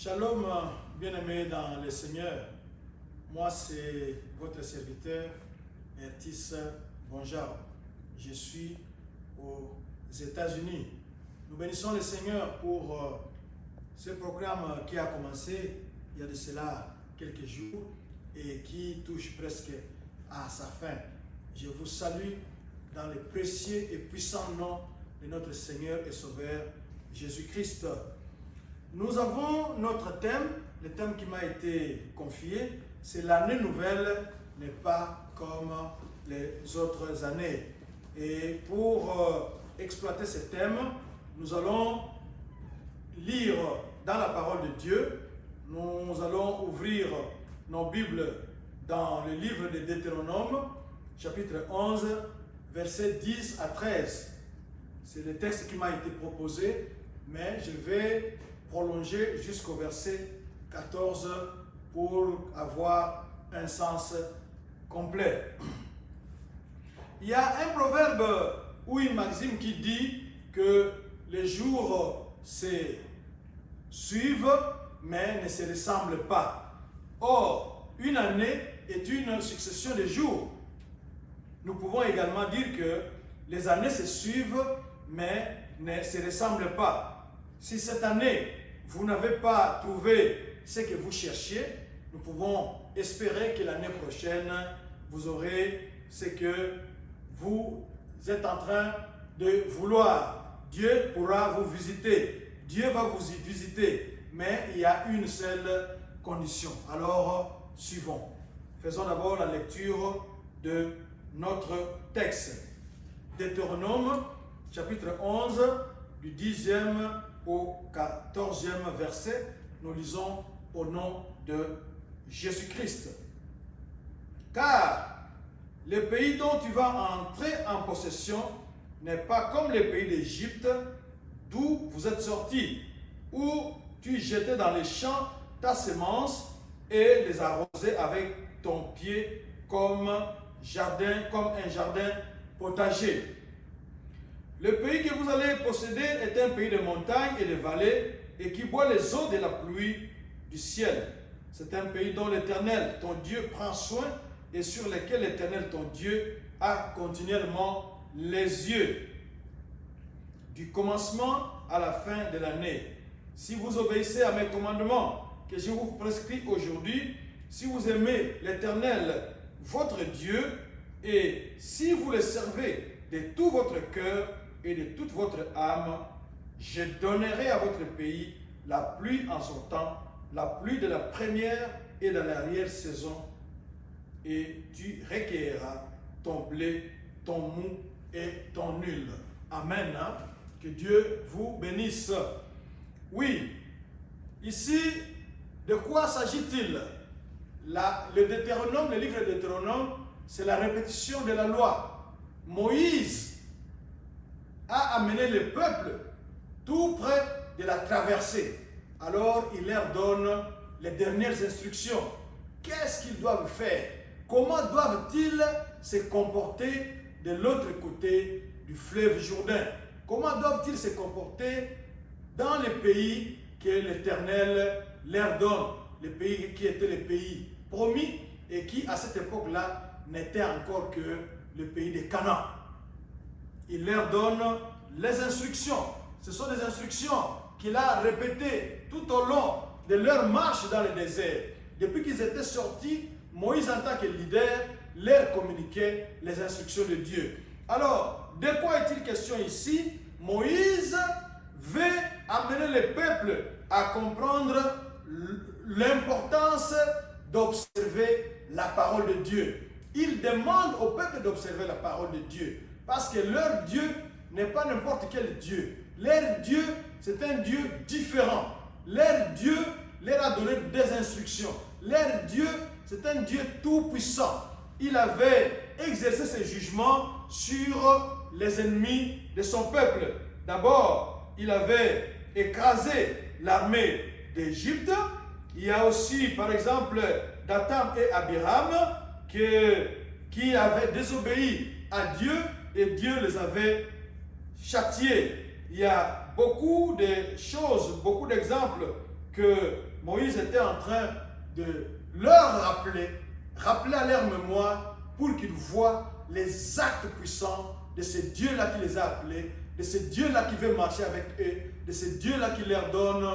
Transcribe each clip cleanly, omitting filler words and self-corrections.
Shalom, bien-aimés dans le Seigneur. Moi, c'est votre serviteur, Ertis Bonjao. Je suis aux États-Unis. Nous bénissons le Seigneur pour ce programme qui a commencé il y a de cela quelques jours et qui touche presque à sa fin. Je vous salue dans le précieux et puissant nom de notre Seigneur et Sauveur Jésus-Christ. Nous avons notre thème, le thème qui m'a été confié, c'est l'année nouvelle n'est pas comme les autres années. Et pour exploiter ce thème, nous allons lire dans la parole de Dieu, nous allons ouvrir nos Bibles dans le livre de Deutéronome, chapitre 11, versets 10 à 13. C'est le texte qui m'a été proposé, mais je vais prolonger jusqu'au verset 14 pour avoir un sens complet. Il y a un proverbe ou une maxime qui dit que les jours se suivent mais ne se ressemblent pas. Or, une année est une succession de jours. Nous pouvons également dire que les années se suivent mais ne se ressemblent pas. Si cette année, vous n'avez pas trouvé ce que vous cherchiez, nous pouvons espérer que l'année prochaine, vous aurez ce que vous êtes en train de vouloir. Dieu pourra vous visiter. Dieu va vous y visiter. Mais il y a une seule condition. Alors, suivons. Faisons d'abord la lecture de notre texte. Deutéronome, chapitre 11, du 10e au 14e verset, nous lisons au nom de Jésus-Christ. Car le pays dont tu vas entrer en possession n'est pas comme le pays d'Égypte, d'où vous êtes sortis, où tu jetais dans les champs ta semence et les arrosais avec ton pied comme un jardin potager. Le pays que vous allez posséder est un pays de montagnes et de vallées et qui boit les eaux de la pluie du ciel. C'est un pays dont l'Éternel, ton Dieu, prend soin et sur lequel l'Éternel, ton Dieu, a continuellement les yeux. Du commencement à la fin de l'année. Si vous obéissez à mes commandements que je vous prescris aujourd'hui, si vous aimez l'Éternel, votre Dieu, et si vous le servez de tout votre cœur et de toute votre âme, je donnerai à votre pays la pluie en son temps, la pluie de la première et de l'arrière-saison, et tu recueilleras ton blé, ton mou et ton huile. Amen. Que Dieu vous bénisse. Oui, ici, de quoi s'agit-il? Le Deutéronome, le livre de Deutéronome, c'est la répétition de la loi. Moïse a amené le peuple tout près de la traversée. Alors, il leur donne les dernières instructions. Qu'est-ce qu'ils doivent faire? Comment doivent-ils se comporter de l'autre côté du fleuve Jourdain? Comment doivent-ils se comporter dans le pays que l'Éternel leur donne? Le pays qui était le pays promis et qui, à cette époque-là, n'était encore que le pays de Canaan. Il leur donne les instructions. Ce sont des instructions qu'il a répétées tout au long de leur marche dans le désert. Depuis qu'ils étaient sortis, Moïse, en tant que leader, leur communiquait les instructions de Dieu. Alors, de quoi est-il question ici? Moïse veut amener le peuple à comprendre l'importance d'observer la parole de Dieu. Il demande au peuple d'observer la parole de Dieu. Parce que leur Dieu n'est pas n'importe quel Dieu. Leur Dieu, c'est un Dieu différent. Leur Dieu leur a donné des instructions. Leur Dieu, c'est un Dieu tout-puissant. Il avait exercé ses jugements sur les ennemis de son peuple. D'abord, il avait écrasé l'armée d'Égypte. Il y a aussi, par exemple, Dathan et Abiram qui avaient désobéi à Dieu et Dieu les avait châtiés. Il y a beaucoup de choses, beaucoup d'exemples que Moïse était en train de leur rappeler à leur mémoire pour qu'ils voient les actes puissants de ce Dieu-là qui les a appelés, de ce Dieu-là qui veut marcher avec eux, de ce Dieu-là qui leur donne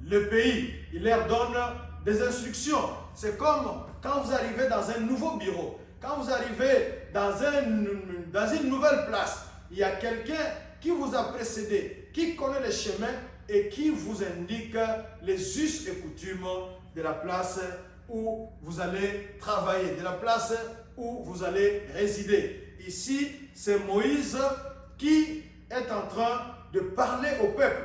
le pays. Il leur donne des instructions. C'est comme quand vous arrivez dans un nouveau bureau, quand vous arrivez dans une nouvelle place, il y a quelqu'un qui vous a précédé, qui connaît les chemins et qui vous indique les us et coutumes de la place où vous allez travailler, de la place où vous allez résider. Ici, c'est Moïse qui est en train de parler au peuple,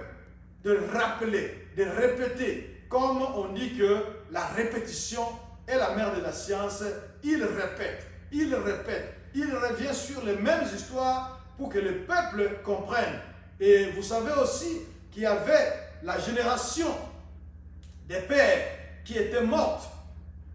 de rappeler, de répéter. Comme on dit que la répétition est la mère de la science, il répète, il revient sur les mêmes histoires pour que le peuple comprenne. Et vous savez aussi qu'il y avait la génération des pères qui étaient mortes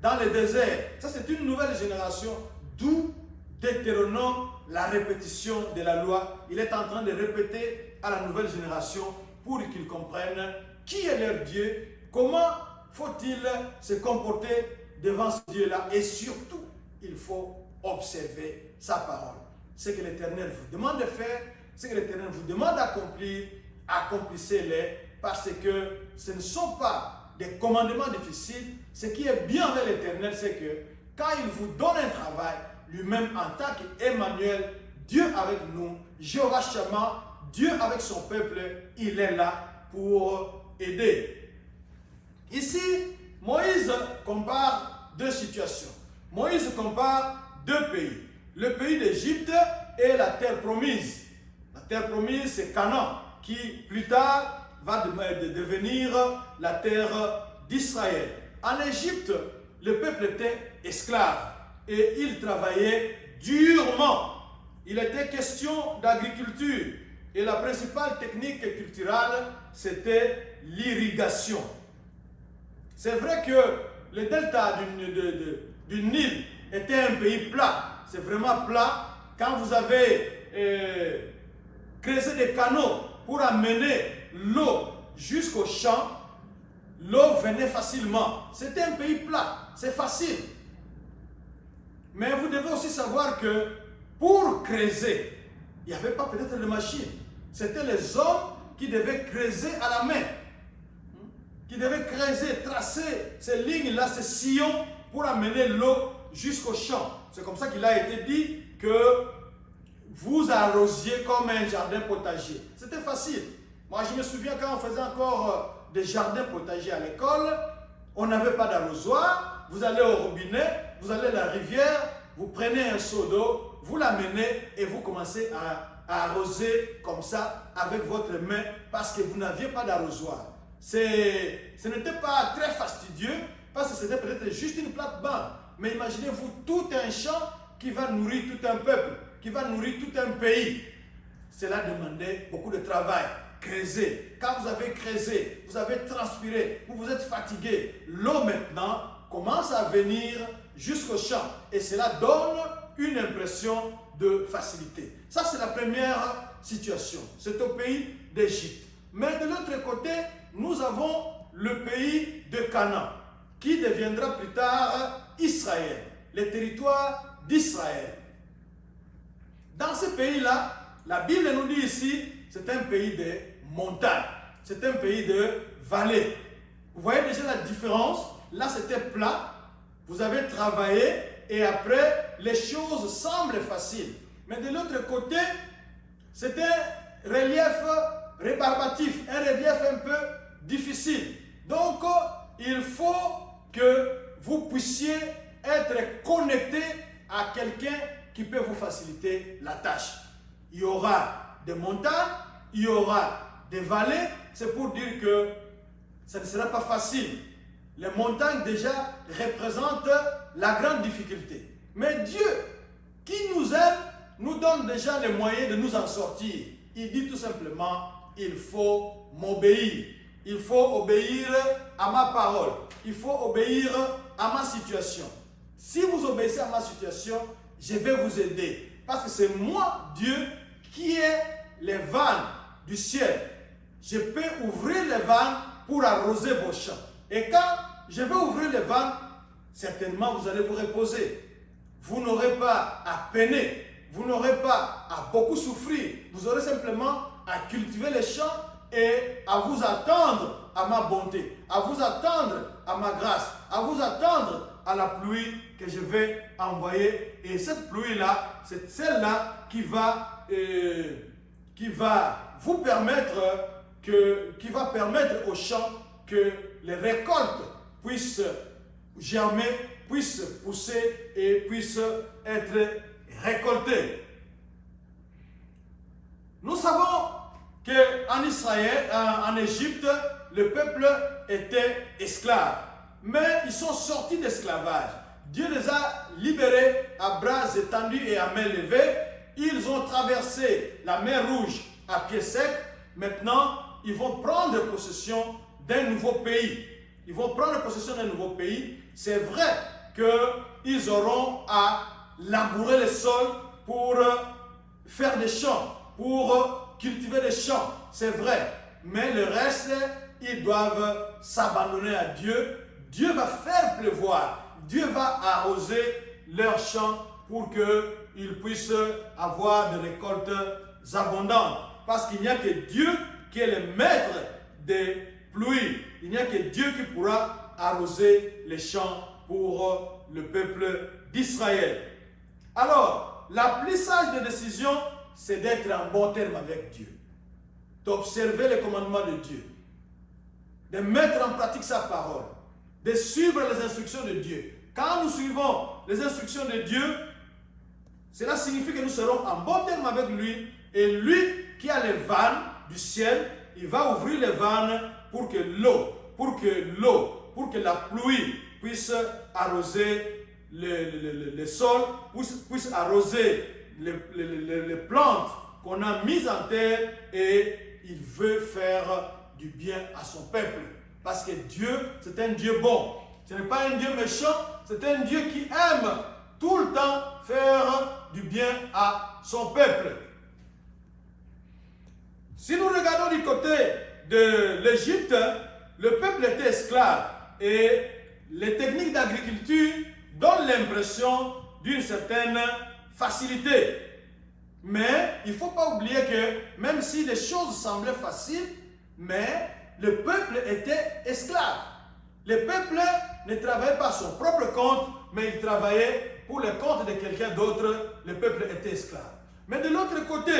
dans le désert. Ça, c'est une nouvelle génération, d'où Deutéronome, la répétition de la loi. Il est en train de répéter à la nouvelle génération pour qu'ils comprennent qui est leur Dieu, comment faut-il se comporter devant ce Dieu-là, et surtout, il faut observer sa parole. Ce que l'Éternel vous demande de faire, ce que l'Éternel vous demande d'accomplir, accomplissez-les, parce que ce ne sont pas des commandements difficiles. Ce qui est bien avec l'Éternel, c'est que quand il vous donne un travail, lui-même en tant qu'Emmanuel, Dieu avec nous, Jéhovah Shammah, Dieu avec son peuple, il est là pour aider. Ici, Moïse compare deux situations. Moïse compare deux pays. Le pays d'Égypte et la terre promise. La terre promise, c'est Canaan, qui plus tard va devenir la terre d'Israël. En Égypte, le peuple était esclave et il travaillait durement. Il était question d'agriculture et la principale technique culturelle, c'était l'irrigation. C'est vrai que le delta du Nil était un pays plat. C'est vraiment plat. Quand vous avez creusé des canaux pour amener l'eau jusqu'au champ, l'eau venait facilement. C'était un pays plat. C'est facile. Mais vous devez aussi savoir que pour creuser, il n'y avait pas peut-être de machine. C'était les hommes qui devaient creuser à la main. Qui devaient creuser, tracer ces lignes-là, ces sillons pour amener l'eau jusqu'au champ. C'est comme ça qu'il a été dit que vous arrosiez comme un jardin potager. C'était facile. Moi, je me souviens quand on faisait encore des jardins potagers à l'école, on n'avait pas d'arrosoir. Vous allez au robinet, vous allez à la rivière, vous prenez un seau d'eau, vous l'amenez et vous commencez à arroser comme ça avec votre main parce que vous n'aviez pas d'arrosoir. Ce n'était pas très fastidieux parce que c'était peut-être juste une plate-bande. Mais imaginez-vous tout un champ qui va nourrir tout un peuple, qui va nourrir tout un pays. Cela demandait beaucoup de travail. Creuser. Quand vous avez creusé, vous avez transpiré, vous êtes fatigué, l'eau maintenant commence à venir jusqu'au champ. Et cela donne une impression de facilité. Ça, c'est la première situation. C'est au pays d'Égypte. Mais de l'autre côté, nous avons le pays de Canaan, qui deviendra plus tard Israël, le territoire d'Israël. Dans ce pays-là, la Bible nous dit ici, c'est un pays de montagnes, c'est un pays de vallées. Vous voyez déjà la différence? Là, c'était plat, vous avez travaillé et après, les choses semblent faciles. Mais de l'autre côté, c'est un relief rébarbatif, un relief un peu difficile. Donc, il faut que vous puissiez être connecté à quelqu'un qui peut vous faciliter la tâche. Il y aura des montagnes, il y aura des vallées. C'est pour dire que ça ne sera pas facile. Les montagnes déjà représentent la grande difficulté. Mais Dieu, qui nous aime, nous donne déjà les moyens de nous en sortir. Il dit tout simplement, il faut m'obéir. Il faut obéir à ma parole. Il faut obéir à ma situation. Si vous obéissez à ma situation, je vais vous aider. Parce que c'est moi, Dieu, qui ai les vannes du ciel. Je peux ouvrir les vannes pour arroser vos champs. Et quand je vais ouvrir les vannes, certainement vous allez vous reposer. Vous n'aurez pas à peiner, vous n'aurez pas à beaucoup souffrir. Vous aurez simplement à cultiver les champs et à vous attendre à ma bonté, à vous attendre à ma grâce, à vous attendre à la pluie que je vais envoyer. Et cette pluie-là, c'est celle-là qui va vous permettre qui va permettre aux champs que les récoltes puissent germer, puissent pousser et puissent être récoltées. Nous savons qu'en Israël, en Égypte, le peuple était esclave. Mais ils sont sortis d'esclavage. Dieu les a libérés à bras étendus et à main levée. Ils ont traversé la mer Rouge à pied sec. Maintenant, ils vont prendre possession d'un nouveau pays. Ils vont prendre possession d'un nouveau pays. C'est vrai qu'ils auront à labourer le sol pour faire des champs, pour cultiver des champs. C'est vrai. Mais le reste, ils doivent s'abandonner à Dieu. Dieu va faire pleuvoir. Dieu va arroser leurs champs pour qu'ils puissent avoir des récoltes abondantes. Parce qu'il n'y a que Dieu qui est le maître des pluies. Il n'y a que Dieu qui pourra arroser les champs pour le peuple d'Israël. Alors, la plus sage des décisions, c'est d'être en bon terme avec Dieu. D'observer les commandements de Dieu. De mettre en pratique sa parole. De suivre les instructions de Dieu. Quand nous suivons les instructions de Dieu, cela signifie que nous serons en bon terme avec lui. Et lui qui a les vannes du ciel, il va ouvrir les vannes pour que la pluie puisse arroser le sol, puisse arroser les plantes qu'on a mises en terre, et il veut faire du bien à son peuple. Parce que Dieu, c'est un Dieu bon. Ce n'est pas un Dieu méchant, c'est un Dieu qui aime tout le temps faire du bien à son peuple. Si nous regardons du côté de l'Égypte, le peuple était esclave et les techniques d'agriculture donnent l'impression d'une certaine facilité. Mais il ne faut pas oublier que même si les choses semblaient faciles, mais le peuple était esclave. Le peuple ne travaillait pas à son propre compte, mais il travaillait pour le compte de quelqu'un d'autre. Le peuple était esclave. Mais de l'autre côté,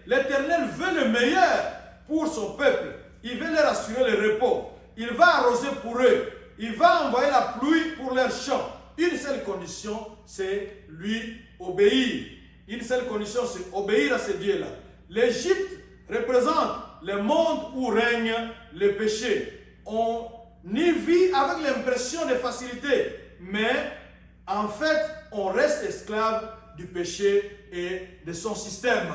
l'Éternel veut le meilleur pour son peuple. Il veut leur assurer le repos. Il va arroser pour eux. Il va envoyer la pluie pour leurs champs. Une seule condition, c'est lui obéir. Une seule condition, c'est obéir à ce Dieu-là. L'Égypte représente le monde où règne le péché. On y vit avec l'impression de facilité, mais en fait, on reste esclave du péché et de son système.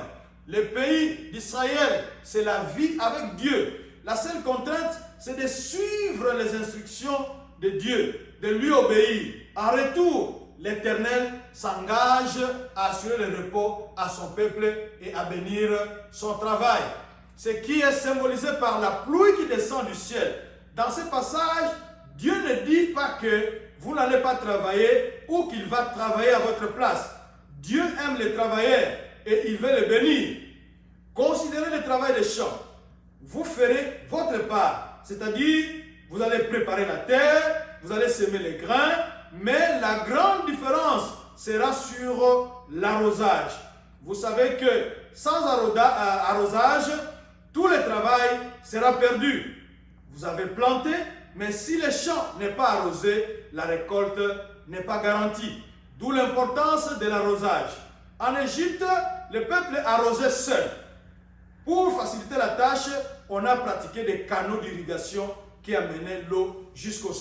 Le pays d'Israël, c'est la vie avec Dieu. La seule contrainte, c'est de suivre les instructions de Dieu, de lui obéir. En retour, l'Éternel s'engage à assurer le repos à son peuple et à bénir son travail. Ce qui est symbolisé par la pluie qui descend du ciel. Dans ce passage, Dieu ne dit pas que vous n'allez pas travailler ou qu'il va travailler à votre place. Dieu aime les travailleurs et il veut les bénir. Considérez le travail des champs. Vous ferez votre part, c'est-à-dire vous allez préparer la terre, vous allez semer les grains, mais la grande différence sera sur l'arrosage. Vous savez que sans arrosage, tout le travail sera perdu. Vous avez planté, mais si le champ n'est pas arrosé, la récolte n'est pas garantie. D'où l'importance de l'arrosage. En Égypte, le peuple arrosait seul. Pour faciliter la tâche, on a pratiqué des canaux d'irrigation qui amenaient l'eau jusqu'au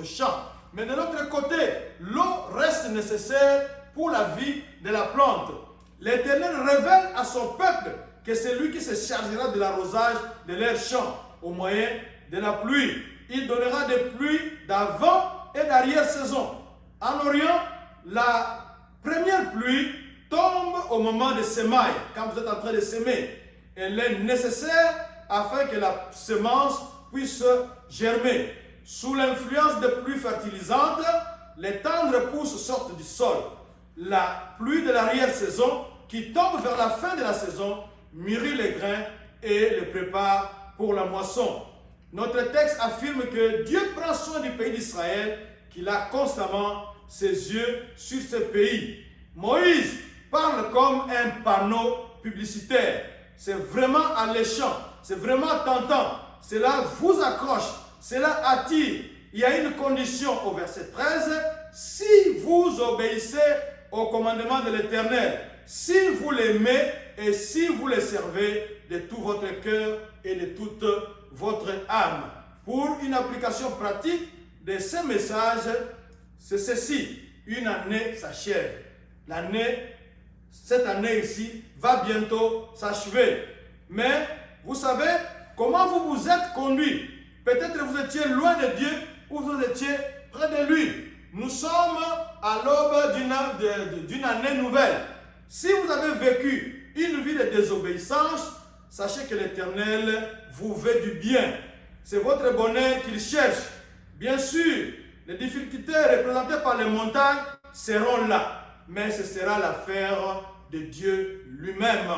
champ. Mais de l'autre côté, l'eau reste nécessaire pour la vie de la plante. L'Éternel révèle à son peuple que c'est lui qui se chargera de l'arrosage de leurs champs au moyen de la pluie. Il donnera des pluies d'avant et d'arrière-saison. En Orient, la première pluie tombe au moment des semailles, quand vous êtes en train de semer. Elle est nécessaire afin que la semence puisse germer. sous l'influence des pluies fertilisantes, les tendres pousses sortent du sol. La pluie de l'arrière-saison qui tombe vers la fin de la saison mûrit les grains et les prépare pour la moisson. Notre texte affirme que Dieu prend soin du pays d'Israël, qu'il a constamment ses yeux sur ce pays. Moïse parle comme un panneau publicitaire. C'est vraiment alléchant, c'est vraiment tentant. Cela vous accroche, cela attire. Il y a une condition au verset 13. Si vous obéissez au commandement de l'Éternel, si vous l'aimez et si vous le servez de tout votre cœur et de toute votre âme. Pour une application pratique de ce message, c'est ceci. Une année s'achève. Cette année ici va bientôt s'achever. Mais vous savez comment vous vous êtes conduit. Peut-être vous étiez loin de Dieu ou vous étiez près de lui. Nous sommes à l'aube d'une année nouvelle. Si vous avez vécu une vie de désobéissance, sachez que l'Éternel vous veut du bien. C'est votre bonheur qu'il cherche. Bien sûr, les difficultés représentées par les montagnes seront là, mais ce sera l'affaire de Dieu lui-même.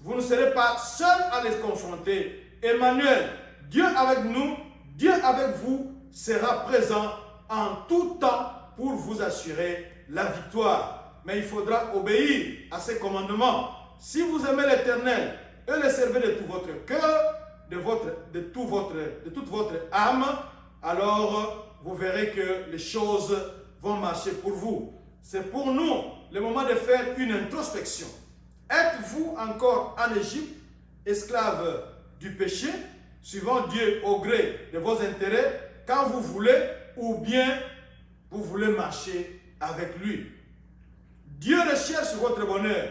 Vous ne serez pas seul à les confronter. Emmanuel, Dieu avec nous, Dieu avec vous, sera présent en tout temps pour vous assurer la victoire. Mais il faudra obéir à ses commandements. Si vous aimez l'Éternel et le servez de tout votre cœur, de toute votre âme, alors vous verrez que les choses vont marcher pour vous. C'est pour nous le moment de faire une introspection. Êtes-vous encore en Égypte, esclave du péché, suivant Dieu au gré de vos intérêts, quand vous voulez, ou bien vous voulez marcher avec lui? Dieu recherche votre bonheur.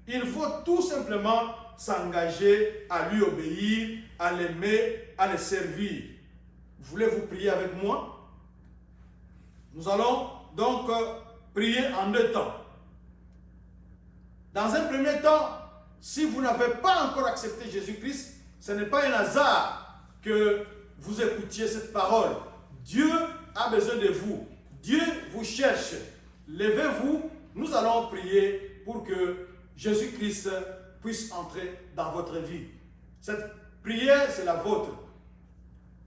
Il faut tout simplement s'engager à lui obéir, à l'aimer, à le servir. Voulez-vous prier avec moi? Nous allons donc prier en deux temps. Dans un premier temps, si vous n'avez pas encore accepté Jésus-Christ, ce n'est pas un hasard que vous écoutiez cette parole. Dieu a besoin de vous. Dieu vous cherche. Levez-vous, nous allons prier pour que Jésus-Christ puisse entrer dans votre vie. Cette prière, c'est la vôtre.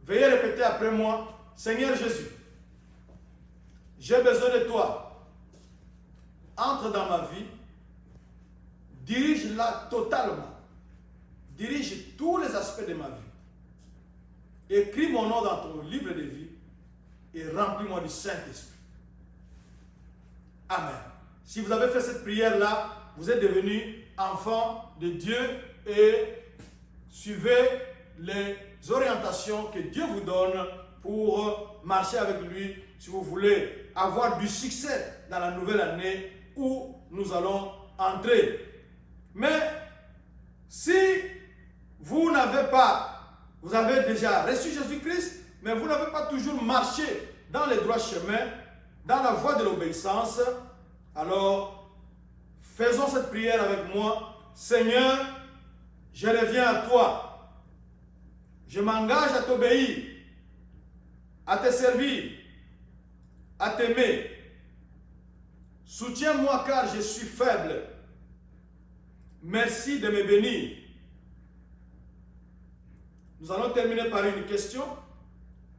Veuillez répéter après moi: Seigneur Jésus, j'ai besoin de toi. Entre dans ma vie, dirige-la totalement. Dirige tous les aspects de ma vie. Écris mon nom dans ton livre de vie et remplis-moi du Saint-Esprit. Amen. Si vous avez fait cette prière-là, vous êtes devenu enfant de Dieu et suivez les orientations que Dieu vous donne pour marcher avec lui si vous voulez avoir du succès dans la nouvelle année où nous allons entrer. Mais si vous avez déjà reçu Jésus-Christ, mais vous n'avez pas toujours marché dans les droits chemins, dans la voie de l'obéissance, alors faisons cette prière avec moi. Seigneur, je reviens à toi. Je m'engage à t'obéir, à te servir, à t'aimer. Soutiens-moi car je suis faible. Merci de me bénir. Nous allons terminer par une question.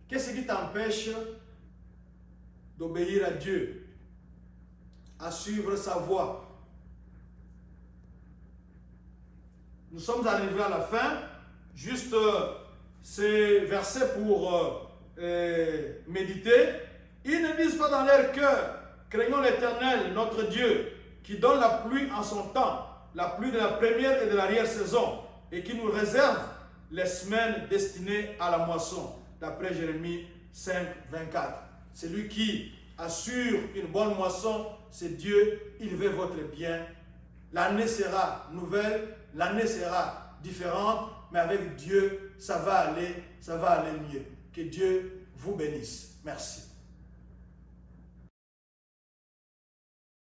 Qu'est-ce qui t'empêche d'obéir à Dieu, à suivre sa voie? Nous sommes arrivés à la fin. Juste ces versets pour méditer. Ils ne disent pas dans leur cœur: craignons l'Éternel, notre Dieu, qui donne la pluie en son temps, la pluie de la première et de l'arrière-saison, et qui nous réserve les semaines destinées à la moisson, d'après Jérémie 5, 24. Celui qui assure une bonne moisson, c'est Dieu. Il veut votre bien. L'année sera nouvelle, l'année sera différente, mais avec Dieu, ça va aller mieux. Que Dieu vous bénisse. Merci.